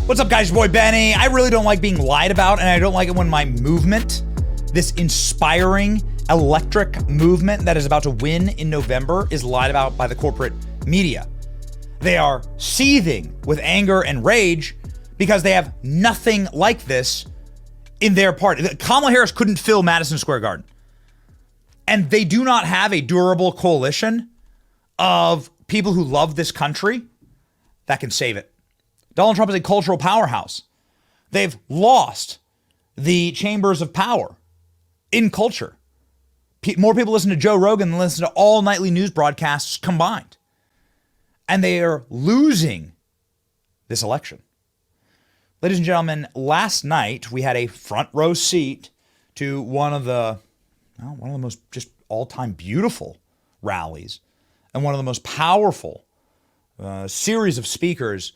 What's up, guys? Your boy Benny. I really don't like being lied about, and I don't like it when my movement, this inspiring, electric movement that is about to win in November, is lied about by the corporate media. They are seething with anger and rage because they have nothing like this in their party. Kamala Harris couldn't fill Madison Square Garden. And they do not have a durable coalition of people who love this country that can save it. Donald Trump is a cultural powerhouse. They've lost the chambers of power in culture. More people listen to Joe Rogan than listen to all nightly news broadcasts combined. And they are losing this election. Ladies and gentlemen, last night we had a front row seat to one of the most just all-time beautiful rallies and one of the most powerful series of speakers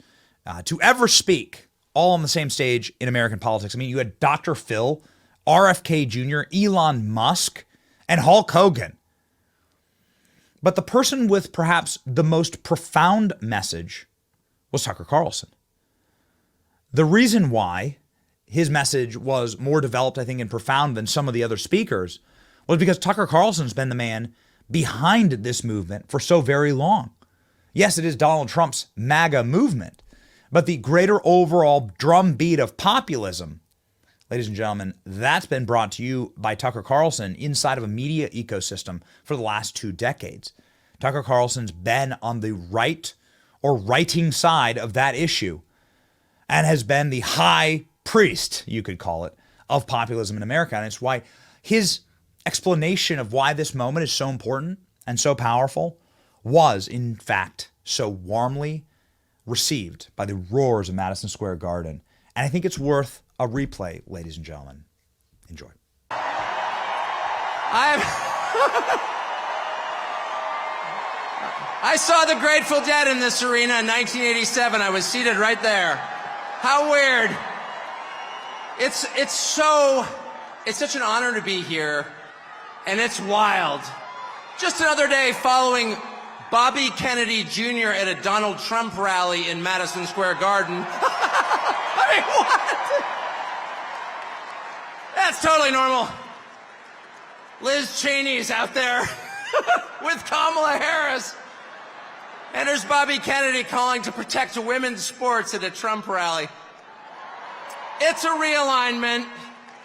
to ever speak, all on the same stage in American politics. I mean, you had Dr. Phil, RFK Jr., Elon Musk, and Hulk Hogan. But the person with perhaps the most profound message was Tucker Carlson. The reason why his message was more developed, I think, and profound than some of the other speakers was because Tucker Carlson's been the man behind this movement for so very long. Yes, it is Donald Trump's MAGA movement, but the greater overall drumbeat of populism, ladies and gentlemen, that's been brought to you by Tucker Carlson inside of a media ecosystem for the last 2 decades. Tucker Carlson's been on the right or righting side of that issue and has been the high priest, you could call it, of populism in America. And it's why his explanation of why this moment is so important and so powerful was, in fact, so warmly received by the roars of Madison Square Garden. And I think it's worth a replay, ladies and gentlemen. Enjoy. I saw the Grateful Dead in this arena in 1987. I was seated right there. How weird. It's such an honor to be here, and it's wild. Just another day following Bobby Kennedy Jr. at a Donald Trump rally in Madison Square Garden. I mean, what? That's totally normal. Liz Cheney's out there with Kamala Harris. And there's Bobby Kennedy calling to protect women's sports at a Trump rally. It's a realignment.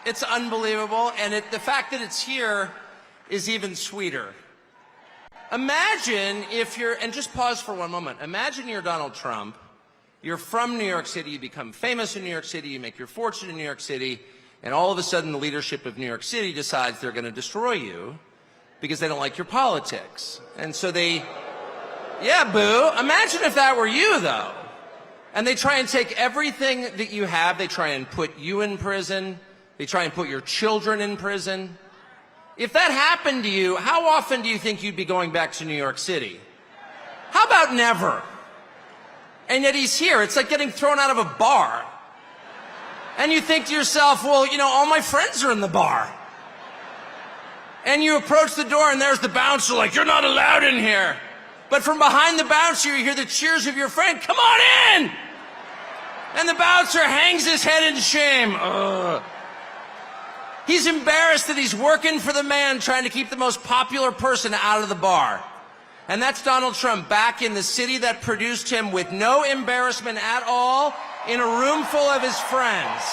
It's unbelievable. And the fact that it's here is even sweeter. Imagine if you're, and just pause for one moment. Imagine you're Donald Trump. You're from New York City. You become famous in New York City. You make your fortune in New York City. And all of a sudden, the leadership of New York City decides they're going to destroy you because they don't like your politics. And so yeah, boo. Imagine if that were you, though. And they try and take everything that you have. They try and put you in prison. They try and put your children in prison. If that happened to you, how often do you think you'd be going back to New York City? How about never? And yet he's here. It's like getting thrown out of a bar. And you think to yourself, well, you know, all my friends are in the bar. And you approach the door and there's the bouncer like, you're not allowed in here. But from behind the bouncer, you hear the cheers of your friend, come on in! And the bouncer hangs his head in shame. Ugh. He's embarrassed that he's working for the man trying to keep the most popular person out of the bar. And that's Donald Trump back in the city that produced him with no embarrassment at all in a room full of his friends.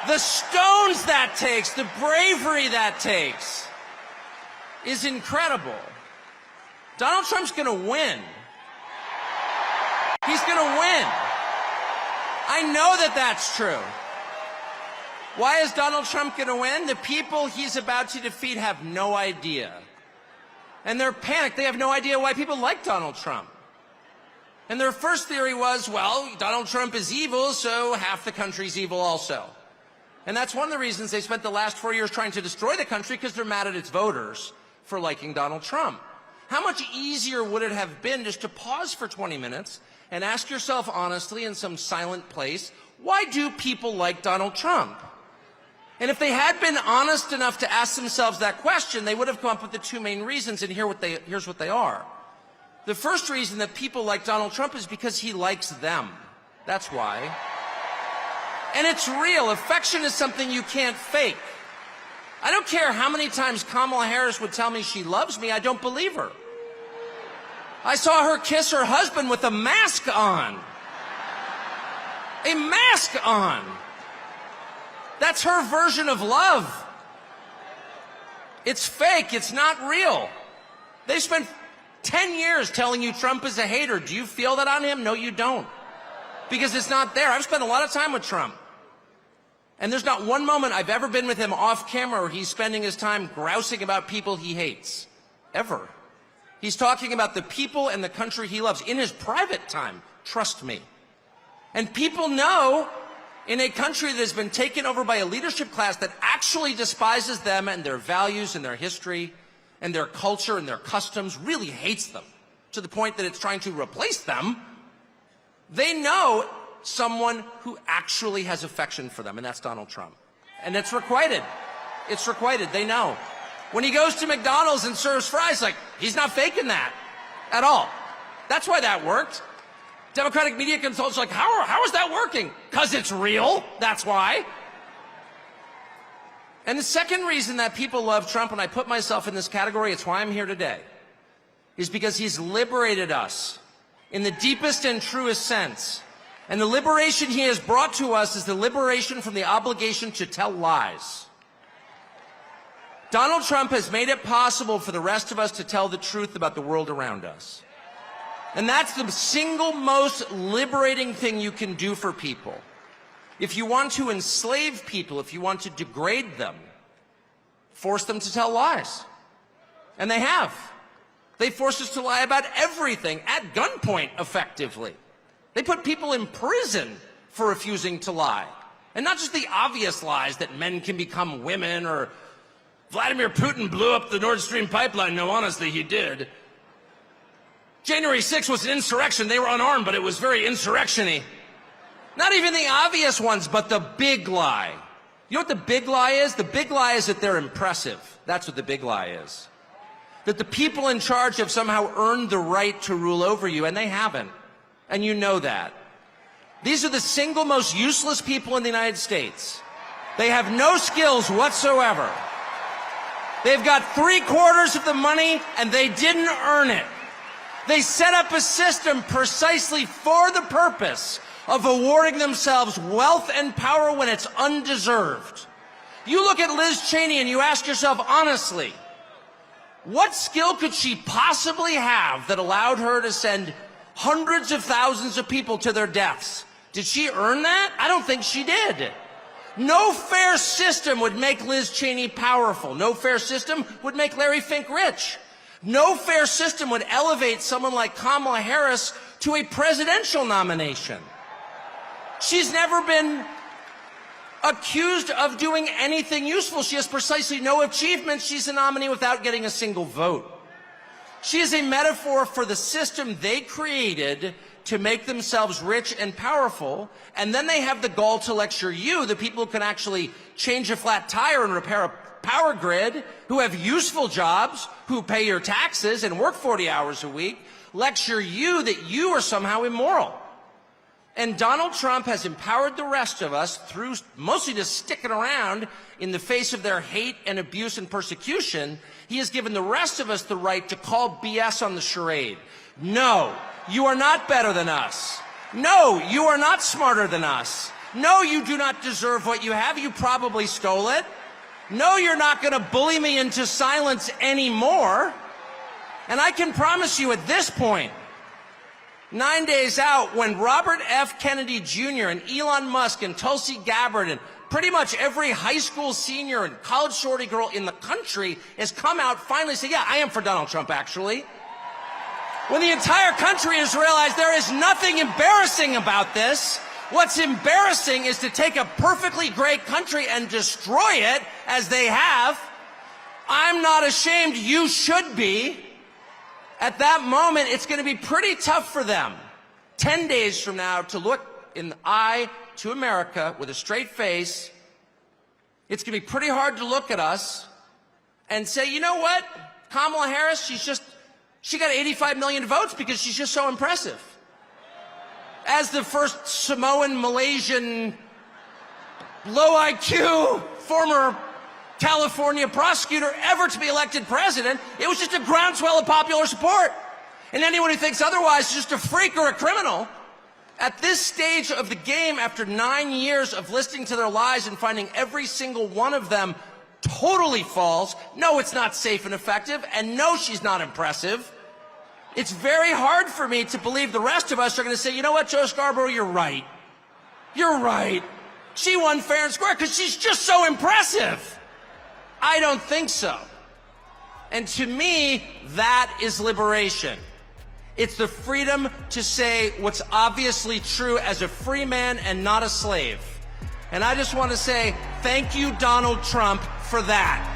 The stones that takes, the bravery that takes is incredible. Donald Trump's going to win. He's going to win. I know that that's true. Why is Donald Trump going to win? The people he's about to defeat have no idea. And they're panicked. They have no idea why people like Donald Trump. And their first theory was, well, Donald Trump is evil, so half the country's evil also. And that's one of the reasons they spent the last 4 years trying to destroy the country, because they're mad at its voters for liking Donald Trump. How much easier would it have been just to pause for 20 minutes and ask yourself honestly in some silent place, why do people like Donald Trump? And if they had been honest enough to ask themselves that question, they would have come up with the 2 main reasons, and here's what they are. The first reason that people like Donald Trump is because he likes them. That's why. And it's real. Affection is something you can't fake. I don't care how many times Kamala Harris would tell me she loves me, I don't believe her. I saw her kiss her husband with a mask on. A mask on. That's her version of love. It's fake. It's not real. They spent 10 years telling you Trump is a hater. Do you feel that on him? No, you don't. Because it's not there. I've spent a lot of time with Trump. And there's not one moment I've ever been with him off camera where he's spending his time grousing about people he hates. Ever. He's talking about the people and the country he loves in his private time. Trust me. And people know in a country that has been taken over by a leadership class that actually despises them and their values and their history and their culture and their customs, really hates them to the point that it's trying to replace them, they know someone who actually has affection for them, and that's Donald Trump. And it's requited. It's requited. They know. When he goes to McDonald's and serves fries, like, he's not faking that at all. That's why that worked. Democratic media consultants are like, how is that working? Because it's real. That's why. And the second reason that people love Trump, and I put myself in this category, it's why I'm here today, is because he's liberated us in the deepest and truest sense. And the liberation he has brought to us is the liberation from the obligation to tell lies. Donald Trump has made it possible for the rest of us to tell the truth about the world around us. And that's the single most liberating thing you can do for people. If you want to enslave people, if you want to degrade them, force them to tell lies. And they have. They force us to lie about everything at gunpoint, effectively. They put people in prison for refusing to lie. And not just the obvious lies that men can become women or Vladimir Putin blew up the Nord Stream pipeline. No, honestly, he did. January 6th was an insurrection. They were unarmed, but it was very insurrection-y. Not even the obvious ones, but the big lie. You know what the big lie is? The big lie is that they're impressive. That's what the big lie is. That the people in charge have somehow earned the right to rule over you, and they haven't. And you know that. These are the single most useless people in the United States. They have no skills whatsoever. They've got 3/4 of the money, and they didn't earn it. They set up a system precisely for the purpose of awarding themselves wealth and power when it's undeserved. You look at Liz Cheney and you ask yourself honestly, what skill could she possibly have that allowed her to send hundreds of thousands of people to their deaths? Did she earn that? I don't think she did. No fair system would make Liz Cheney powerful. No fair system would make Larry Fink rich. No fair system would elevate someone like Kamala Harris to a presidential nomination. She's never been accused of doing anything useful. She has precisely no achievements. She's a nominee without getting a single vote. She is a metaphor for the system they created to make themselves rich and powerful, and then they have the gall to lecture you, the people who can actually change a flat tire and repair a power grid, who have useful jobs, who pay your taxes and work 40 hours a week, lecture you that you are somehow immoral. And Donald Trump has empowered the rest of us through mostly just sticking around in the face of their hate and abuse and persecution. He has given the rest of us the right to call BS on the charade. No, you are not better than us. No, you are not smarter than us. No, you do not deserve what you have. You probably stole it. No, you're not going to bully me into silence anymore. And I can promise you at this point, 9 days out, when Robert F. Kennedy Jr. and Elon Musk and Tulsi Gabbard and pretty much every high school senior and college shorty girl in the country has come out finally say, yeah, I am for Donald Trump, actually. When the entire country has realized there is nothing embarrassing about this, what's embarrassing is to take a perfectly great country and destroy it, as they have. I'm not ashamed. You should be. At that moment, it's going to be pretty tough for them 10 days from now to look in the eye to America with a straight face. It's going to be pretty hard to look at us and say, you know what? Kamala Harris, she got 85 million votes because she's just so impressive. as the first Samoan, Malaysian, low IQ, former California prosecutor ever to be elected president. It was just a groundswell of popular support. And anyone who thinks otherwise is just a freak or a criminal. At this stage of the game, after 9 years of listening to their lies and finding every single one of them totally false, no, it's not safe and effective, and no, she's not impressive, it's very hard for me to believe the rest of us are going to say, you know what, Joe Scarborough, you're right. You're right. She won fair and square because she's just so impressive. I don't think so. And to me, that is liberation. It's the freedom to say what's obviously true as a free man and not a slave. And I just want to say thank you, Donald Trump, for that.